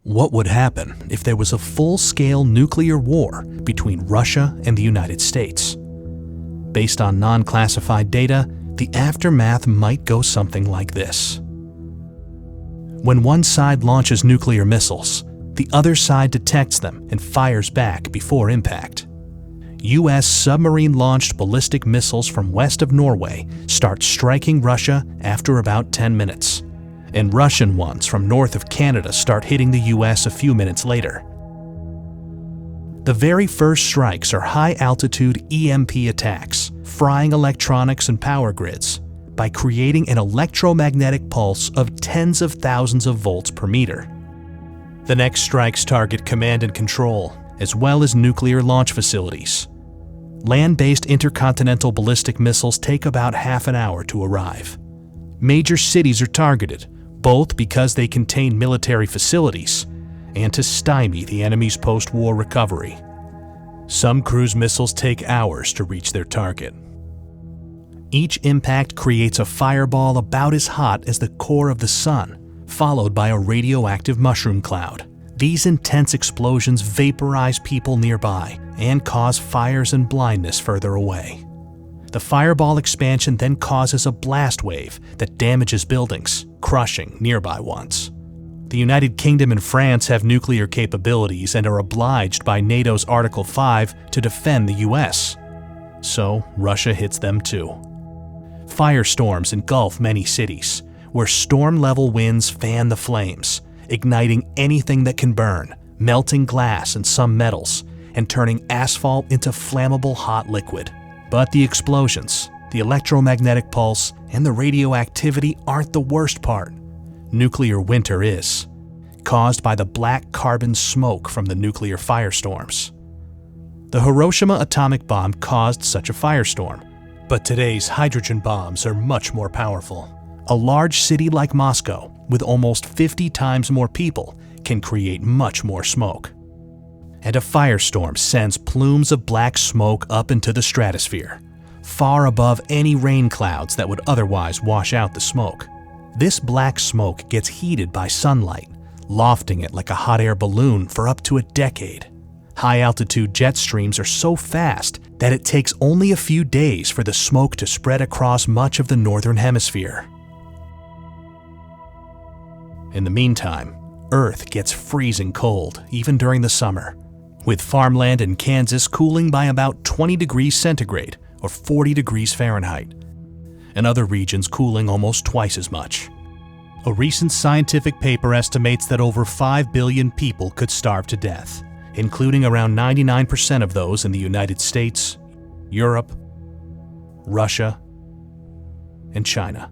What would happen if there was a full-scale nuclear war between Russia and the United States? Based on non-classified data, the aftermath might go something like this. When one side launches nuclear missiles, the other side detects them and fires back before impact. U.S. submarine-launched ballistic missiles from west of Norway start striking Russia after about 10 minutes. And Russian ones from north of Canada start hitting the U.S. a few minutes later. The very first strikes are high-altitude EMP attacks, frying electronics and power grids by creating an electromagnetic pulse of tens of thousands of volts per meter. The next strikes target command and control, as well as nuclear launch facilities. Land-based intercontinental ballistic missiles take about half an hour to arrive. Major cities are targeted, both because they contain military facilities and to stymie the enemy's post-war recovery. Some cruise missiles take hours to reach their target. Each impact creates a fireball about as hot as the core of the sun, followed by a radioactive mushroom cloud. These intense explosions vaporize people nearby and cause fires and blindness further away. The fireball expansion then causes a blast wave that damages buildings, crushing nearby ones. The United Kingdom and France have nuclear capabilities and are obliged by NATO's Article 5 to defend the US. So Russia hits them too. Firestorms engulf many cities, where storm-level winds fan the flames, igniting anything that can burn, melting glass and some metals, and turning asphalt into flammable hot liquid. But the explosions, the electromagnetic pulse, and the radioactivity aren't the worst part. Nuclear winter is, caused by the black carbon smoke from the nuclear firestorms. The Hiroshima atomic bomb caused such a firestorm, but today's hydrogen bombs are much more powerful. A large city like Moscow, with almost 50 times more people, can create much more smoke. And a firestorm sends plumes of black smoke up into the stratosphere, far above any rain clouds that would otherwise wash out the smoke. This black smoke gets heated by sunlight, lofting it like a hot air balloon for up to a decade. High-altitude jet streams are so fast that it takes only a few days for the smoke to spread across much of the northern hemisphere. In the meantime, Earth gets freezing cold, even during the summer, with farmland in Kansas cooling by about 20 degrees centigrade or 40 degrees Fahrenheit, and other regions cooling almost twice as much. A recent scientific paper estimates that over 5 billion people could starve to death, including around 99% of those in the United States, Europe, Russia, and China.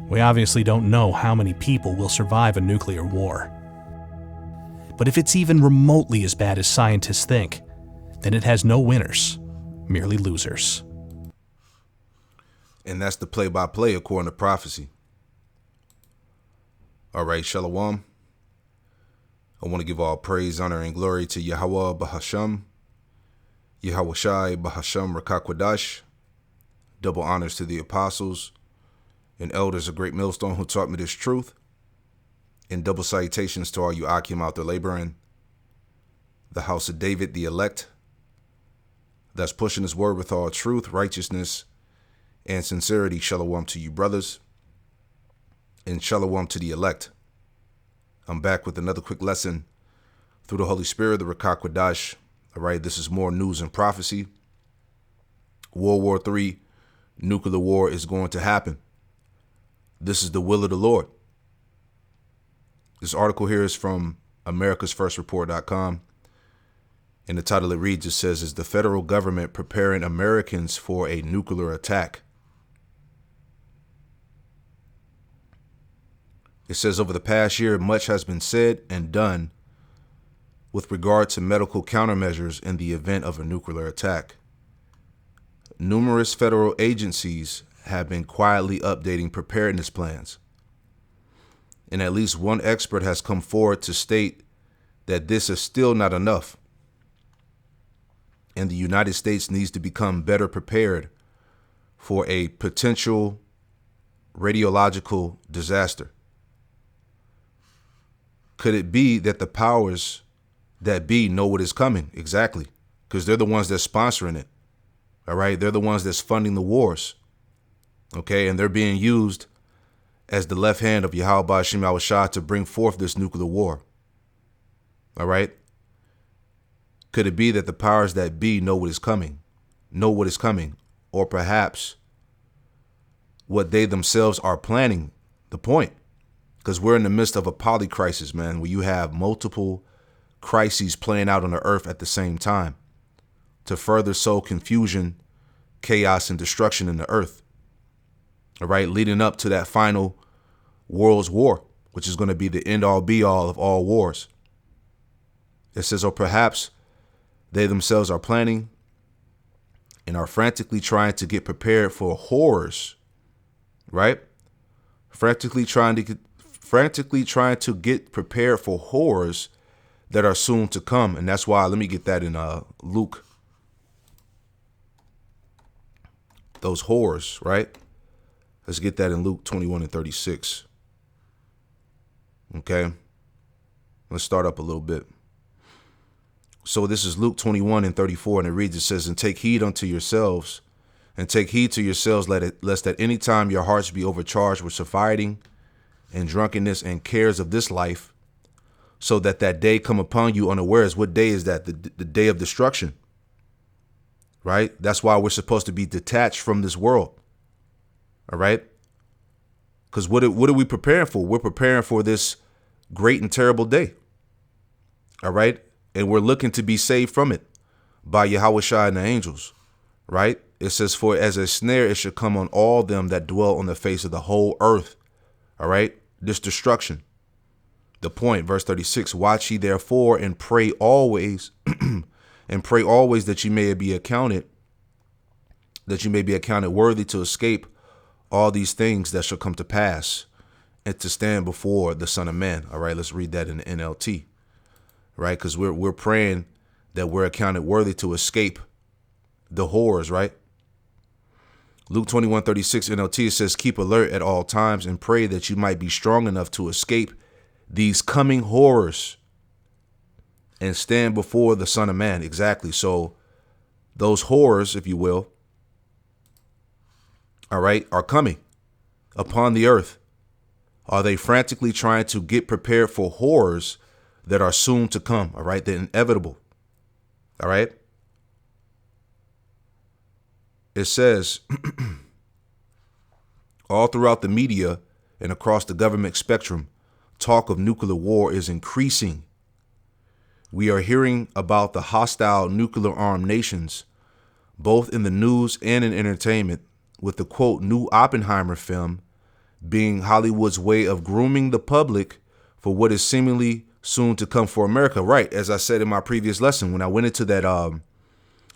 We obviously don't know how many people will survive a nuclear war. But if it's even remotely as bad as scientists think, then it has no winners, merely losers. And that's the play-by-play according to prophecy. All right, Shalom. I want to give all praise, honor, and glory to Yahweh Bahasham, Yahweh Shai Bahasham Rakakwadash. Double honors to the apostles and elders of Great Millstone who taught me this truth. And double salutations to all you Akim out there laboring, the house of David, the elect, that's pushing his word with all truth, righteousness, and sincerity. Shalom to you, brothers, and shalom to the elect. I'm back with another quick lesson through the Holy Spirit, the Rakak Wadash. All right, this is more news and prophecy. World War III, nuclear war is going to happen. This is the will of the Lord. This article here is from americasfirstreport.com. And the title it reads, it says, is the federal government preparing Americans for a nuclear attack? It says, over the past year, much has been said and done with regard to medical countermeasures in the event of a nuclear attack. Numerous federal agencies have been quietly updating preparedness plans. And at least one expert has come forward to state that this is still not enough. And the United States needs to become better prepared for a potential radiological disaster. Could it be that the powers that be know what is coming? Exactly. Because they're the ones that's sponsoring it. All right. They're the ones that's funding the wars. Okay. And they're being used as the left hand of Yahweh Ba'ashim Yahushua to bring forth this nuclear war. All right. Could it be that the powers that be know what is coming? Or perhaps what they themselves are planning? The point. Because we're in the midst of a polycrisis, man, where you have multiple crises playing out on the earth at the same time to further sow confusion, chaos, and destruction in the earth. All right, leading up to that final world's war, which is going to be the end all be all of all wars. It says, or perhaps they themselves are planning and are frantically trying to get prepared for horrors, right? Frantically trying to get prepared for horrors that are soon to come. And that's why, let me get that in Luke. Those horrors, right? Let's get that in Luke 21 and 36. Okay. Let's start up a little bit. So this is Luke 21 and 34, and it reads, it says, and take heed unto yourselves, and take heed to yourselves, lest at any time your hearts be overcharged with surfeiting and drunkenness and cares of this life, so that day come upon you unawares. What day is that? The day of destruction, right? That's why we're supposed to be detached from this world. All right. Because what are we preparing for? We're preparing for this great and terrible day. All right. And we're looking to be saved from it by Yahushua and the angels. Right. It says, for as a snare, it should come on all them that dwell on the face of the whole earth. All right. This destruction. The point, verse 36, watch ye therefore and pray always that you may be accounted worthy to escape all these things that shall come to pass and to stand before the Son of Man. All right, let's read that in the NLT. Right, because we're praying that we're accounted worthy to escape the horrors, right? Luke 21:36 NLT says, keep alert at all times and pray that you might be strong enough to escape these coming horrors and stand before the Son of Man. Exactly. So those horrors, if you will, all right, are coming upon the earth. Are they frantically trying to get prepared for horrors that are soon to come? All right. They're inevitable. All right. It says all throughout the media and across the government spectrum, talk of nuclear war is increasing. We are hearing about the hostile nuclear armed nations, both in the news and in entertainment, with the quote, new Oppenheimer film being Hollywood's way of grooming the public for what is seemingly soon to come for America. Right. As I said in my previous lesson, when I went into that,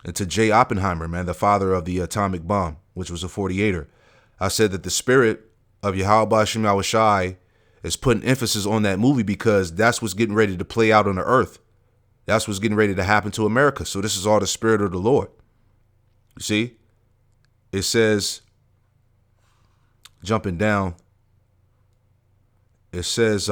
into J. Oppenheimer, man, the father of the atomic bomb, which was a 48er, I said that the spirit of Yahweh Ba'ashim Yahushai is putting emphasis on that movie because that's what's getting ready to play out on the earth. That's what's getting ready to happen to America. So this is all the spirit of the Lord. You see, it says, jumping down, it says,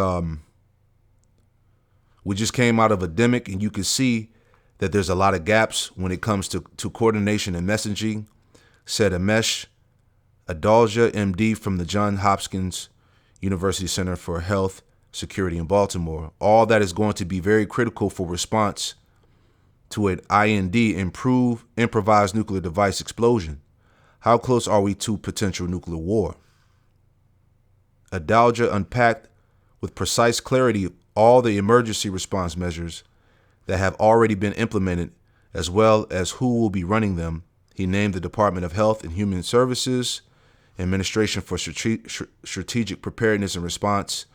we just came out of a demic, and you can see that there's a lot of gaps when it comes to coordination and messaging, said Amesh Adalja, MD from the Johns Hopkins University Center for Health Security in Baltimore. All that is going to be very critical for response to an improvised nuclear device explosion. How close are we to potential nuclear war? Adalja unpacked with precise clarity all the emergency response measures that have already been implemented, as well as who will be running them. He named the Department of Health and Human Services, Administration for Strategic Preparedness and Response,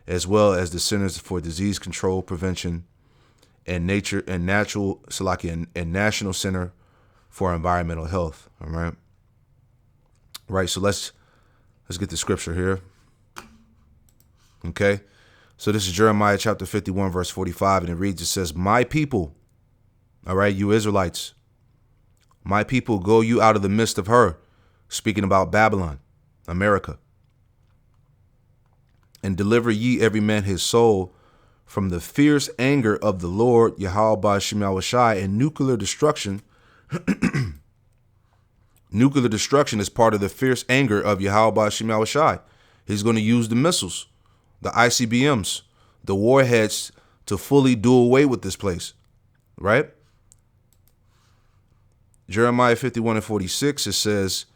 as well as the Centers for Disease Control, Prevention, and National Center for Environmental Health. All right. Right. So let's get the scripture here. Okay. So this is Jeremiah chapter 51, verse 45, and it reads, it says, my people, all right, you Israelites, my people, go you out of the midst of her, speaking about Babylon, America, and deliver ye every man his soul from the fierce anger of the Lord Yahweh Ba'Shem Yahushai, and nuclear destruction. Nuclear destruction is part of the fierce anger of Yahweh Ba'Shem Yahushai. He's going to use the missiles, the ICBMs, the warheads to fully do away with this place, right? Jeremiah 51:46, it says,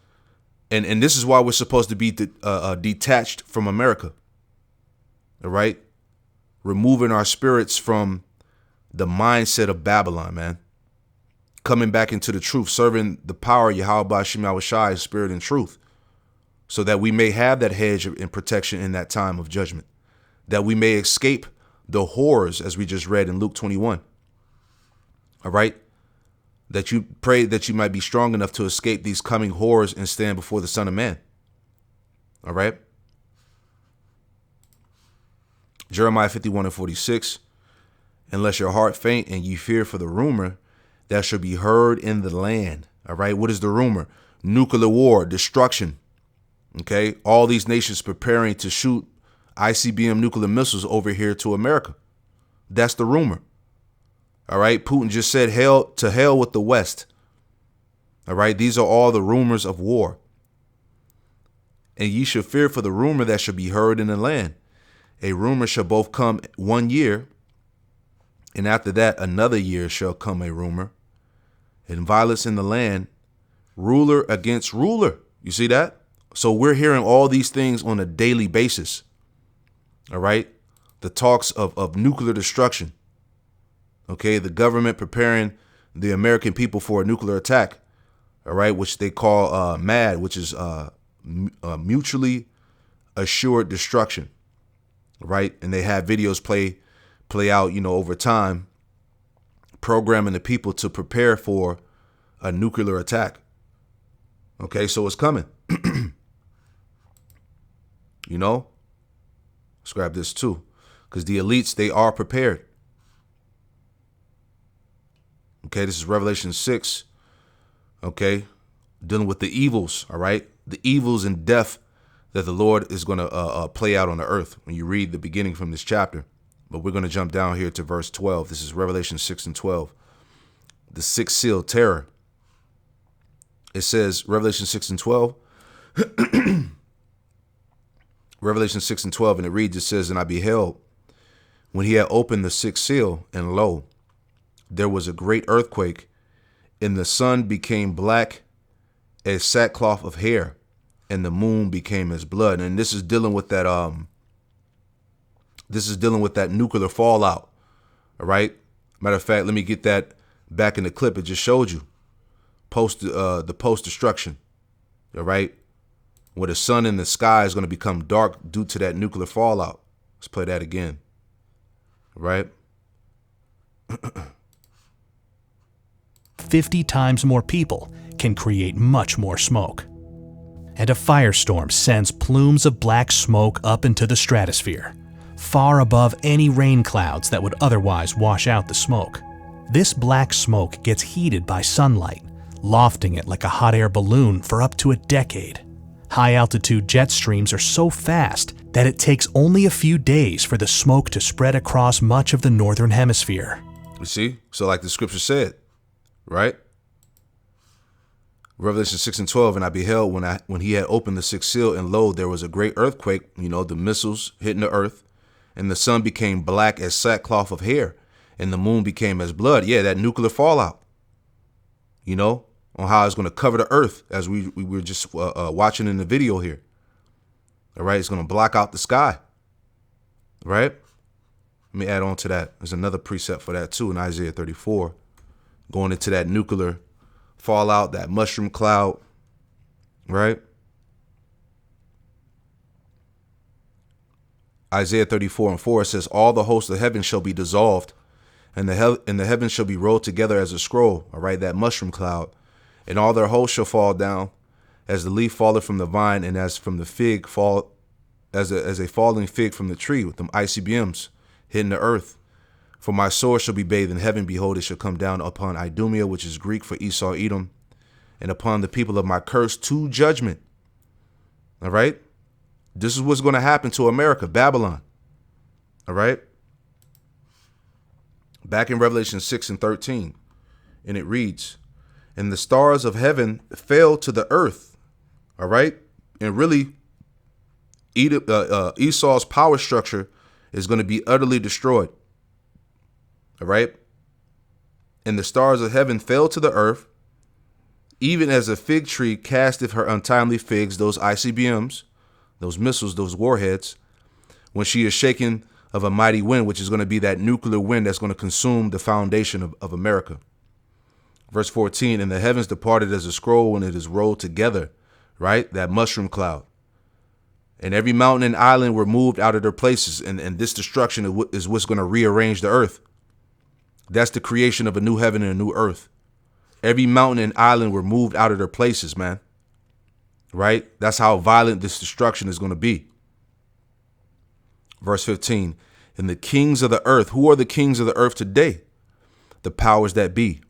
and this is why we're supposed to be detached from America, all right? Removing our spirits from the mindset of Babylon, man. Coming back into the truth, serving the power of Yahweh Ba'Shem Yahushai, spirit and truth, so that we may have that hedge and protection in that time of judgment, that we may escape the horrors, as we just read in Luke 21. All right? That you pray that you might be strong enough to escape these coming horrors and stand before the Son of Man. All right? Jeremiah 51:46, unless your heart faint and you fear for the rumor that shall be heard in the land. All right? What is the rumor? Nuclear war, destruction. Okay? All these nations preparing to shoot ICBM nuclear missiles over here to America. That's the rumor. All right. Putin just said hell to hell with the West. All right. These are all the rumors of war. And ye shall fear for the rumor that shall be heard in the land. A rumor shall both come 1 year, and after that another year shall come a rumor, and violence in the land, ruler against ruler. You see that? So we're hearing all these things on a daily basis. All right. The talks of nuclear destruction. Okay, the government preparing the American people for a nuclear attack, all right, which they call MAD, which is mutually assured destruction, right? And they have videos play out, over time, programming the people to prepare for a nuclear attack. Okay, so it's coming. Let's grab this too, because the elites, they are prepared. Okay, this is Revelation 6, okay, dealing with the evils, all right, the evils and death that the Lord is going to play out on the earth when you read the beginning from this chapter. But we're going to jump down here to verse 12. This is Revelation 6:12, the sixth seal, terror. It says, Revelation 6:12, Revelation 6:12, and it reads, it says, and I beheld when he had opened the sixth seal, and lo, there was a great earthquake, and the sun became black as sackcloth of hair, and the moon became as blood. And this is dealing with that nuclear fallout. All right. Matter of fact, let me get that back in the clip. It just showed you the post destruction. All right. Where the sun in the sky is going to become dark due to that nuclear fallout. Let's play that again. All right. 50 times more people can create much more smoke. And a firestorm sends plumes of black smoke up into the stratosphere, far above any rain clouds that would otherwise wash out the smoke. This black smoke gets heated by sunlight, lofting it like a hot air balloon for up to a decade. High-altitude jet streams are so fast that it takes only a few days for the smoke to spread across much of the northern hemisphere. You see? So like the scripture said, right? Revelation 6:12, and I beheld when he had opened the sixth seal, and lo, there was a great earthquake, the missiles hitting the earth, and the sun became black as sackcloth of hair, and the moon became as blood. Yeah, that nuclear fallout, on how it's going to cover the earth, as we were just watching in the video here. All right, it's going to block out the sky, right? Let me add on to that. There's another precept for that too in Isaiah 34, going into that nuclear fallout, that mushroom cloud, right? Isaiah 34:4 says, all the hosts of heaven shall be dissolved, and the heavens shall be rolled together as a scroll. All right, that mushroom cloud, and all their hosts shall fall down, as the leaf falleth from the vine, and as from the fig fall, as a falling fig from the tree, with them ICBMs hitting the earth. For my sword shall be bathed in heaven. Behold, it shall come down upon Idumea, which is Greek for Esau, Edom, and upon the people of my curse to judgment. All right. This is what's going to happen to America, Babylon. All right. Back in Revelation 6 and 13, and it reads, and the stars of heaven fell to the earth. All right. And really, Esau's power structure is going to be utterly destroyed. All right. And the stars of heaven fell to the earth, even as a fig tree casteth her untimely figs, those ICBMs, those missiles, those warheads, when she is shaken of a mighty wind, which is going to be that nuclear wind that's going to consume the foundation of America. Verse 14, and the heavens departed as a scroll when it is rolled together, right? That mushroom cloud. And every mountain and island were moved out of their places. And this destruction is what's going to rearrange the earth. That's the creation of a new heaven and a new earth. Every mountain and island were moved out of their places, man. Right? That's how violent this destruction is going to be. Verse 15, and the kings of the earth. Who are the kings of the earth today? The powers that be.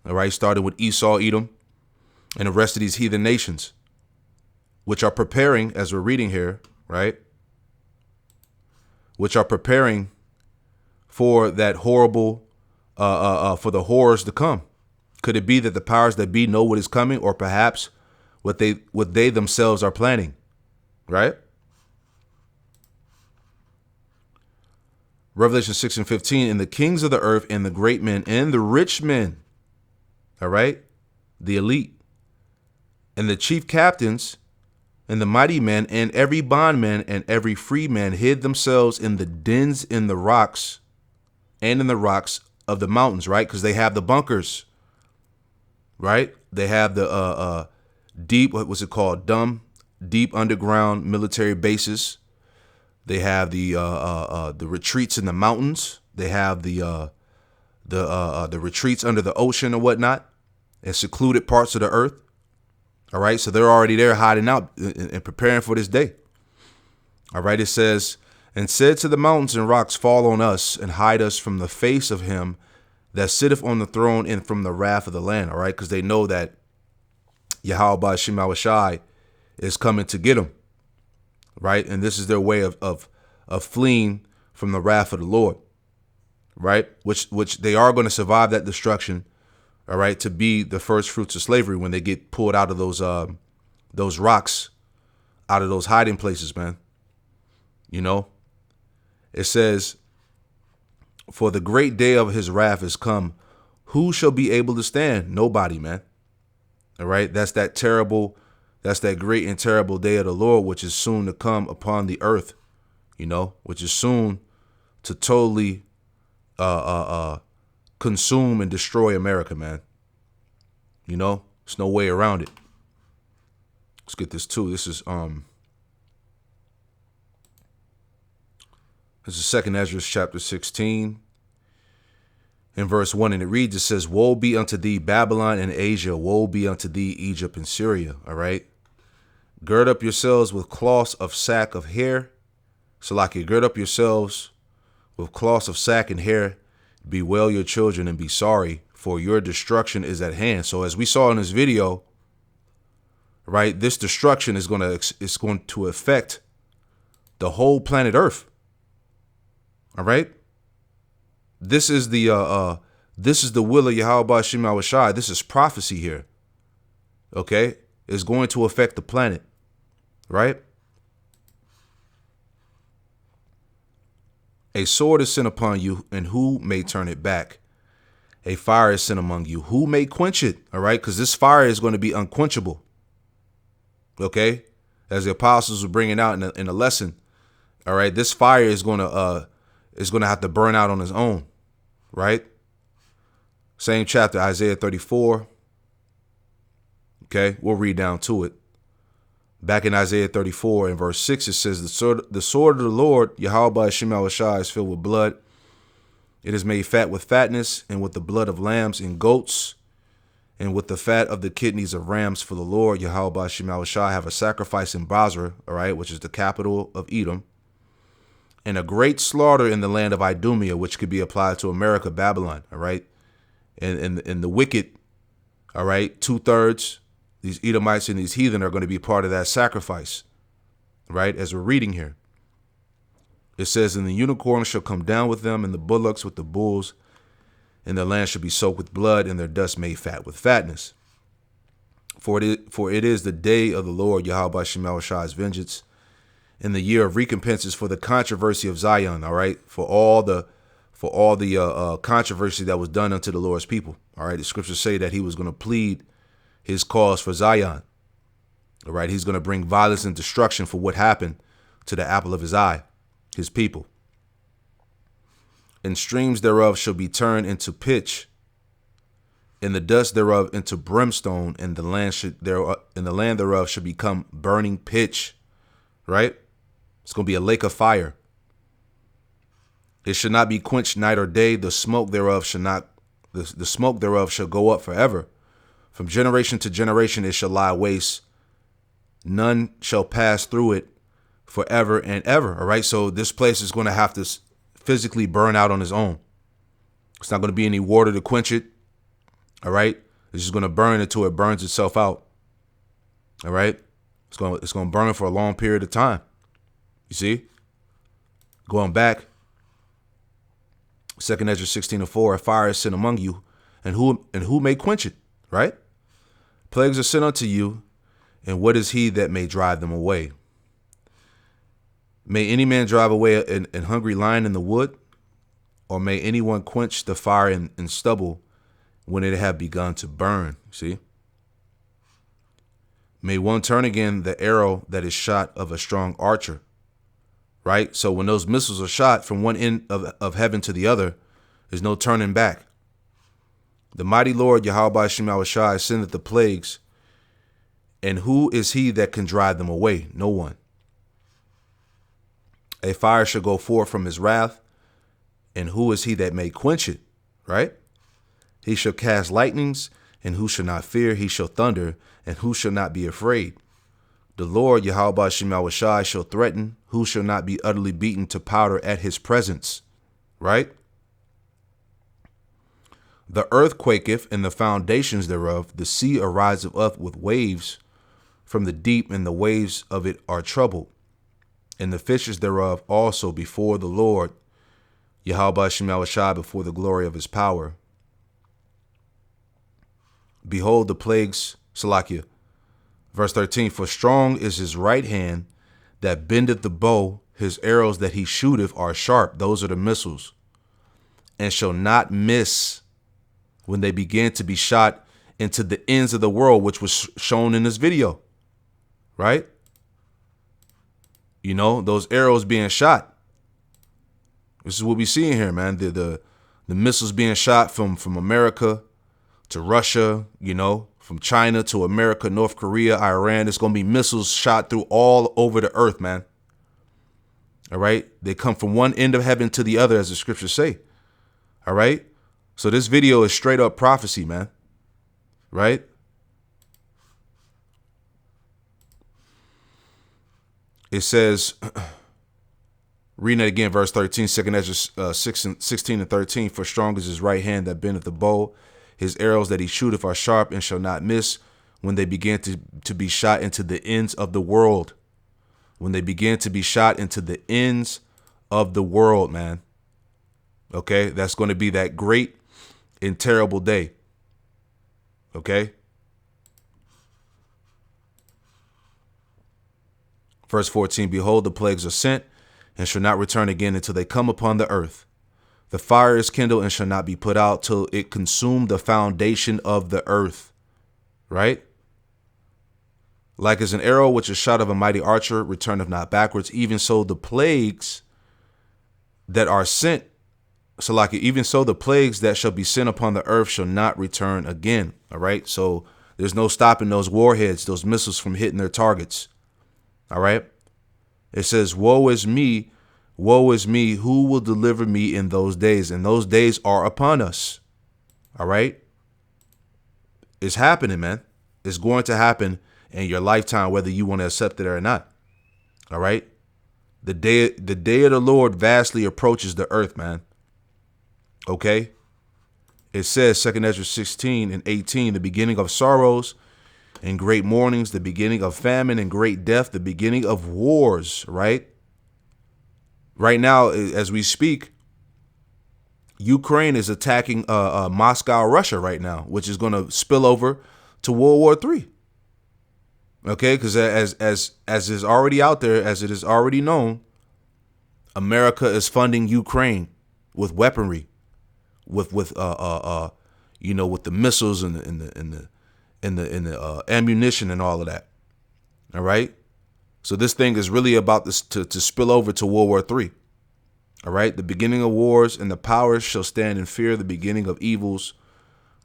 All right, started with Esau, Edom, and the rest of these heathen nations, which are preparing, as we're reading here, right? Which are preparing for that horrible, for the horrors to come. Could it be that the powers that be know what is coming, or perhaps what they themselves are planning, right? Revelation 6 and 15, and the kings of the earth and the great men and the rich men, all right, the elite, and the chief captains and the mighty men and every bondman and every free man hid themselves in the dens in the rocks and in the rocks of the mountains, right? Because they have the bunkers, right? They have the deep, what was it called? Deep underground military bases. They have the retreats in the mountains. They have the retreats under the ocean and whatnot, and secluded parts of the earth. All right, so they're already there hiding out and preparing for this day. All right, it says, and said to the mountains and rocks, fall on us and hide us from the face of him that sitteth on the throne and from the wrath of the Lamb. All right, because they know that Yahweh Ba'ashem Yahushai is coming to get them. Right, and this is their way of fleeing from the wrath of the Lord. Right, which they are going to survive that destruction. All right, to be the first fruits of slavery when they get pulled out of those rocks, out of those hiding places, man. You know, it says, for the great day of his wrath is come. Who shall be able to stand? Nobody, man. All right, that's that great and terrible day of the Lord, which is soon to come upon the earth, you know, which is soon to totally consume and destroy America, man. You know, there's no way around it. Let's get this too. This is 2nd Ezra chapter 16 in verse 1, and it reads, it says, woe be unto thee, Babylon and Asia, woe be unto thee, Egypt and Syria. All right. Gird up yourselves with cloths of sack of hair. Salakia, gird up yourselves with cloths of sack and hair. Bewail your children and be sorry, for your destruction is at hand. So as we saw in this video, right, this destruction is going to affect the whole planet Earth. All right. This is the will of Yahweh Ba'ashem Yahushai. This is prophecy here. Okay, it's going to affect the planet, right? A sword is sent upon you, and who may turn it back? A fire is sent among you, who may quench it? All right, because this fire is going to be unquenchable. Okay, as the apostles were bringing out in a lesson. All right, this fire is going to have to burn out on its own. Right? Same chapter, Isaiah 34. Okay, we'll read down to it. Back in Isaiah 34 in verse 6, it says, the sword of the Lord, Yahweh Ba'ashem Yahushai, is filled with blood. It is made fat with fatness, and with the blood of lambs and goats, and with the fat of the kidneys of rams. For the Lord, Yahweh Ba'ashem Yahushai, have a sacrifice in Basra, all right, which is the capital of Edom, and a great slaughter in the land of Idumea, which could be applied to America, Babylon, all right? And the wicked, all right, 2/3, these Edomites and these heathen are going to be part of that sacrifice, right? As we're reading here. It says, and the unicorn shall come down with them, and the bullocks with the bulls, and their land shall be soaked with blood, and their dust made fat with fatness. For it is the day of the Lord Yahweh Shemel Shai's vengeance, in the year of recompenses for the controversy of Zion. All right, for all the controversy that was done unto the Lord's people. All right, the scriptures say that he was going to plead his cause for Zion. All right, he's going to bring violence and destruction for what happened to the apple of his eye, his people. And streams thereof shall be turned into pitch, and the dust thereof into brimstone, and the land thereof shall become burning pitch. Right? It's going to be a lake of fire. It shall not be quenched night or day. The smoke thereof shall go up forever. From generation to generation it shall lie waste. None shall pass through it forever and ever. All right. So this place is going to have to physically burn out on its own. It's not going to be any water to quench it. All right. It's just going to burn until it burns itself out. All right. It's going to burn for a long period of time. You see? Going back, 2 Ezra 16:4, a fire is sent among you, and who may quench it? Right? Plagues are sent unto you, and what is he that may drive them away? May any man drive away an hungry lion in the wood? Or may anyone quench the fire in stubble when it have begun to burn? See? May one turn again the arrow that is shot of a strong archer. Right? So when those missiles are shot from one end of heaven to the other, there's no turning back. The mighty Lord Yahweh Shemel Shai sendeth the plagues, and who is he that can drive them away? No one. A fire shall go forth from his wrath, and who is he that may quench it? Right? He shall cast lightnings, and who shall not fear? He shall thunder, and who shall not be afraid? The Lord Yahweh Shemel Shai shall threaten, who shall not be utterly beaten to powder at his presence. Right? The earth quaketh, and the foundations thereof. The sea ariseth up with waves from the deep, and the waves of it are troubled. And the fishes thereof also before the Lord Yahweh Shemel Shai, before the glory of his power. Behold the plagues, Salakia. Verse 13, for strong is his right hand that bendeth the bow, his arrows that he shooteth are sharp. Those are the missiles. And shall not miss when they begin to be shot into the ends of the world, which was shown in this video. Right? You know, those arrows being shot. This is what we see in here, man. The missiles being shot from America to Russia, you know, from China to America, North Korea, Iran. It's going to be missiles shot through all over the earth, man. All right. They come from one end of heaven to the other, as the scriptures say. All right. So this video is straight up prophecy, man. Right. It says, reading it again, verse 13, 2 Ezra 16 and 13, for strong is his right hand that bendeth the bow. His arrows that he shooteth are sharp and shall not miss when they begin to be shot into the ends of the world. When they begin to be shot into the ends of the world, man. Okay, that's going to be that great and terrible day. Okay. Verse 14, behold, the plagues are sent and shall not return again until they come upon the earth. The fire is kindled and shall not be put out till it consume the foundation of the earth. Right? Like as an arrow which is shot of a mighty archer returneth not backwards, even so the plagues that are sent, so like even so the plagues that shall be sent upon the earth shall not return again. All right? So there's no stopping those warheads, those missiles from hitting their targets. All right? It says, woe is me, who will deliver me in those days? And those days are upon us. All right? It's happening, man. It's going to happen in your lifetime, whether you want to accept it or not. All right? The day of the Lord vastly approaches the earth, man. Okay? It says, 2 Ezra 16 and 18, the beginning of sorrows and great mournings, the beginning of famine and great death, the beginning of wars, right? Right now, as we speak, Ukraine is attacking Moscow, Russia right now, which is going to spill over to World War III. Okay, because as is already out there, as it is already known, America is funding Ukraine with weaponry, with with the missiles and the ammunition and all of that. All right, so this thing is really about this to spill over to World War III. All right, the beginning of wars and the powers shall stand in fear of the beginning of evils.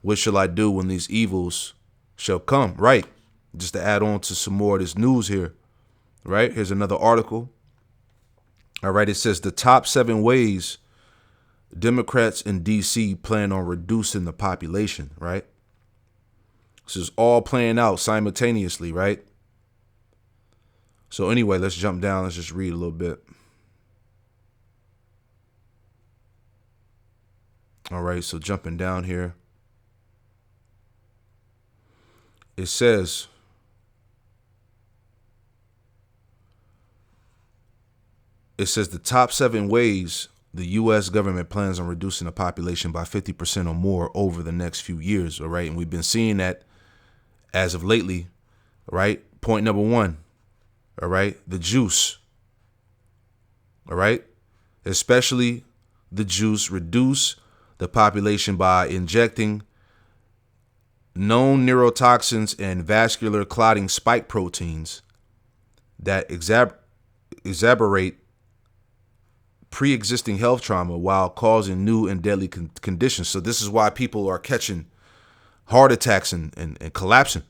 What shall I do when these evils shall come? Right. Just to add on to some more of this news here. Right. Here's another article. All right. It says the top 7 ways Democrats in D.C. plan on reducing the population. Right. This is all playing out simultaneously. Right. So anyway, let's jump down. Let's just read a little bit. All right, so jumping down here, it says, the top 7 ways the U.S. government plans on reducing the population by 50% or more over the next few years. All right, and we've been seeing that as of lately. Right, point number 1. All right, the juice. All right, especially the juice, reduce the population by injecting known neurotoxins and vascular clotting spike proteins that exacerbate pre-existing health trauma while causing new and deadly conditions. So this is why people are catching heart attacks and collapsing.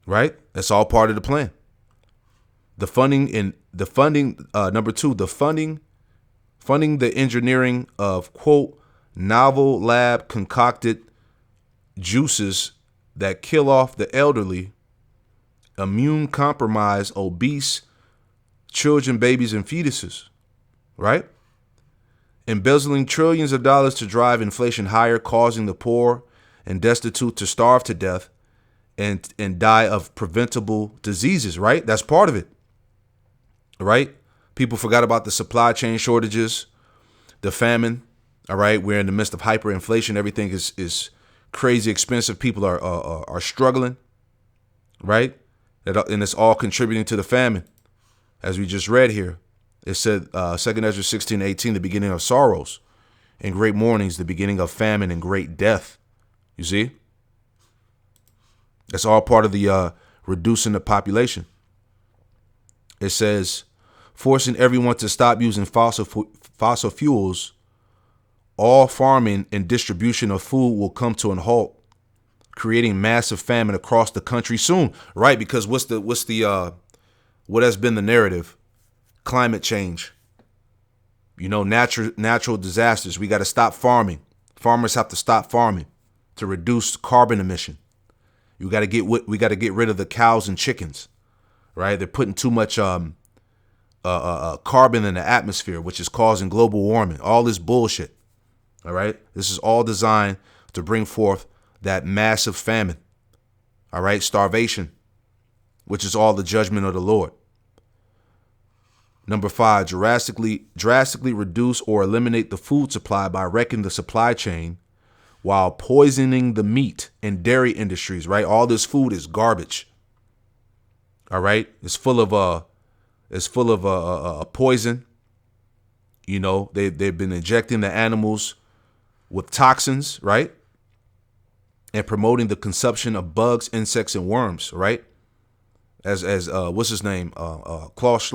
Right? That's all part of the plan. Number 2, funding the engineering of, quote, novel lab concocted juices that kill off the elderly, immune compromised, obese children, babies, and fetuses. Right? Embezzling trillions of dollars to drive inflation higher, causing the poor and destitute to starve to death and die of preventable diseases. Right? That's part of it. Right? People forgot about the supply chain shortages, the famine. All right, we're in the midst of hyperinflation. Everything is crazy expensive. People are struggling, right? And it's all contributing to the famine, as we just read here. It said 2 Ezra 16:18, the beginning of sorrows and great mournings, the beginning of famine and great death. You see, that's all part of the reducing the population. It says forcing everyone to stop using fossil fuels. All farming and distribution of food will come to a halt, creating massive famine across the country soon. Right? Because what has been the narrative? Climate change. Natural disasters. We got to stop farming. Farmers have to stop farming to reduce carbon emission. We got to get rid of the cows and chickens. Right? They're putting too much carbon in the atmosphere, which is causing global warming. All this bullshit. All right. This is all designed to bring forth that massive famine. All right. Starvation, which is all the judgment of the Lord. Number 5, drastically reduce or eliminate the food supply by wrecking the supply chain while poisoning the meat and dairy industries. Right. All this food is garbage. All right. It's full of poison. They've been injecting the animals with toxins, right? And promoting the consumption of bugs, insects, and worms, right? As what's his name? Klaus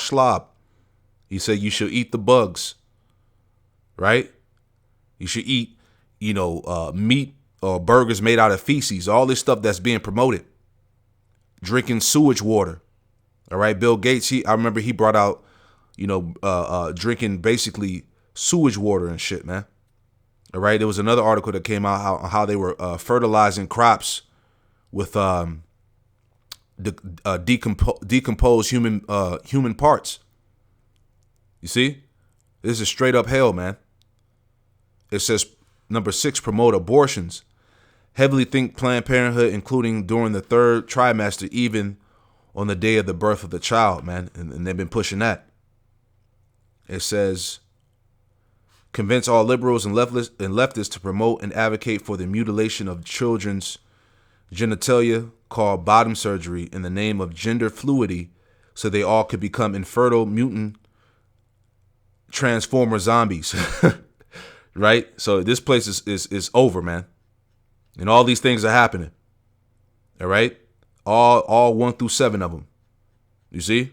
Schwab. He said you should eat the bugs, right? You should eat, meat or burgers made out of feces. All this stuff that's being promoted. Drinking sewage water, all right? Bill Gates, I remember he brought out, drinking basically sewage water and shit, man. All right. There was another article that came out how they were fertilizing crops with decomposed human parts. You see, this is straight up hell, man. It says number 6, promote abortions. Heavily think Planned Parenthood, including during the 3rd trimester, even on the day of the birth of the child, man. And they've been pushing that. It says, convince all liberals and leftists to promote and advocate for the mutilation of children's genitalia, called bottom surgery, in the name of gender fluidity, so they all could become infertile mutant transformer zombies. Right? So this place is over, man. And all these things are happening. All right? All 1 through 7 of them. You see?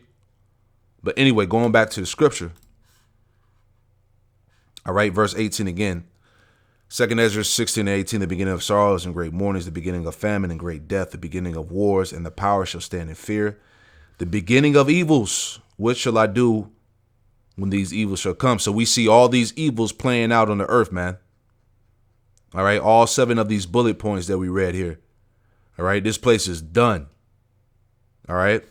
But anyway, going back to the scripture. All right, verse 18 again. 2nd Ezra 16 and 18, the beginning of sorrows and great mournings, the beginning of famine and great death, the beginning of wars, and the power shall stand in fear. The beginning of evils. What shall I do when these evils shall come? So we see all these evils playing out on the earth, man. All right, all 7 of these bullet points that we read here. All right, this place is done. All right.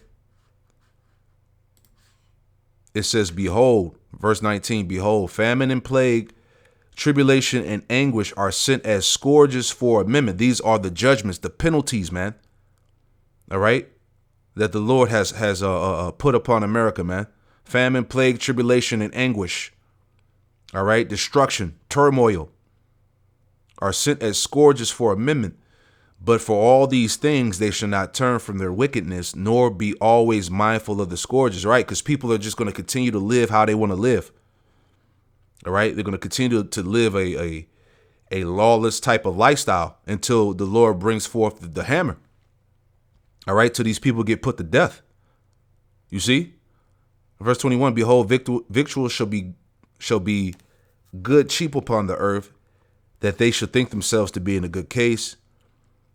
It says, behold, verse 19, behold, famine and plague, tribulation and anguish are sent as scourges for a minute. These are the judgments, the penalties, man. All right, that the Lord has put upon America, man. Famine, plague, tribulation, and anguish. All right, destruction, turmoil are sent as scourges for a minute. But for all these things, they shall not turn from their wickedness, nor be always mindful of the scourges, right? Because people are just going to continue to live how they want to live. All right. They're going to continue to live a lawless type of lifestyle until the Lord brings forth the hammer. All right. Till these people get put to death. You see? Verse 21, behold, victuals shall be good cheap upon the earth, that they should think themselves to be in a good case.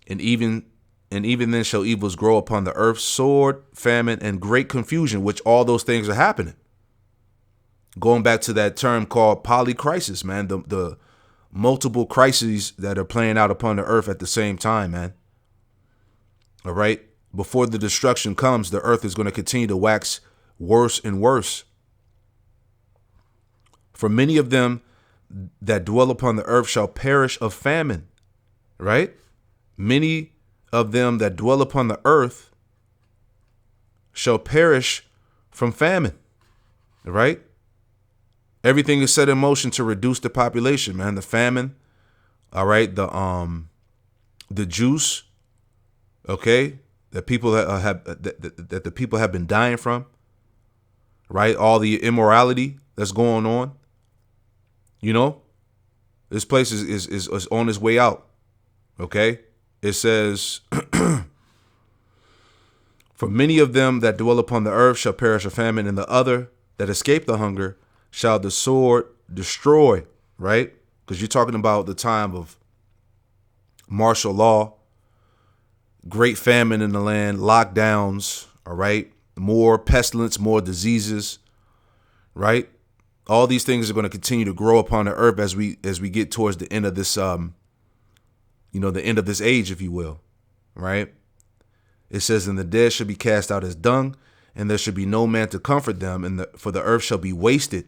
And even then shall evils grow upon the earth, sword, famine, and great confusion, which all those things are happening. Going back to that term called polycrisis, man, the multiple crises that are playing out upon the earth at the same time, man. All right. Before the destruction comes, the earth is going to continue to wax worse and worse. For many of them that dwell upon the earth shall perish of famine, right? Many of them that dwell upon the earth shall perish from famine, right? Everything is set in motion to reduce the population, man. The famine, all right, the juice, okay, that people that the people have been dying from, right? All the immorality that's going on, you know, this place is on its way out, okay? It says, for many of them that dwell upon the earth shall perish of famine, and the other that escape the hunger shall the sword destroy, right? Because you're talking about the time of martial law, great famine in the land, lockdowns, all right? More pestilence, more diseases, right? All these things are going to continue to grow upon the earth as we get towards the end of this, the end of this age, if you will, right? It says, and the dead shall be cast out as dung, and there shall be no man to comfort them, for the earth shall be wasted,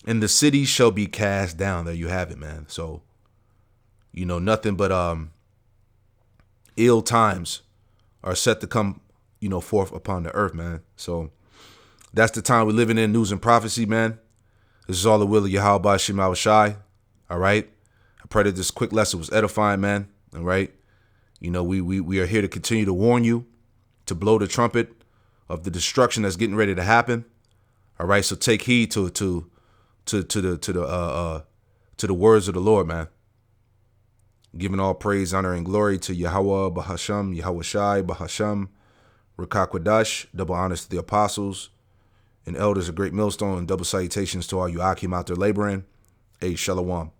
and the cities shall be cast down. There you have it, man. So, nothing but ill times are set to come, forth upon the earth, man. So that's the time we're living in, news and prophecy, man. This is all the will of Yahweh Shema Shai. All right. I pray that this quick lesson was edifying, man. All right. We are here to continue to warn you, to blow the trumpet of the destruction that's getting ready to happen. All right. So take heed to the words of the Lord, man. Giving all praise, honor, and glory to Yahweh Bahasham, Yahweh Shai Bahasham, Rakakwadash. Double honors to the apostles and elders of Great Millstone, and double salutations to all you Akim out there laboring. Hey, Shalom.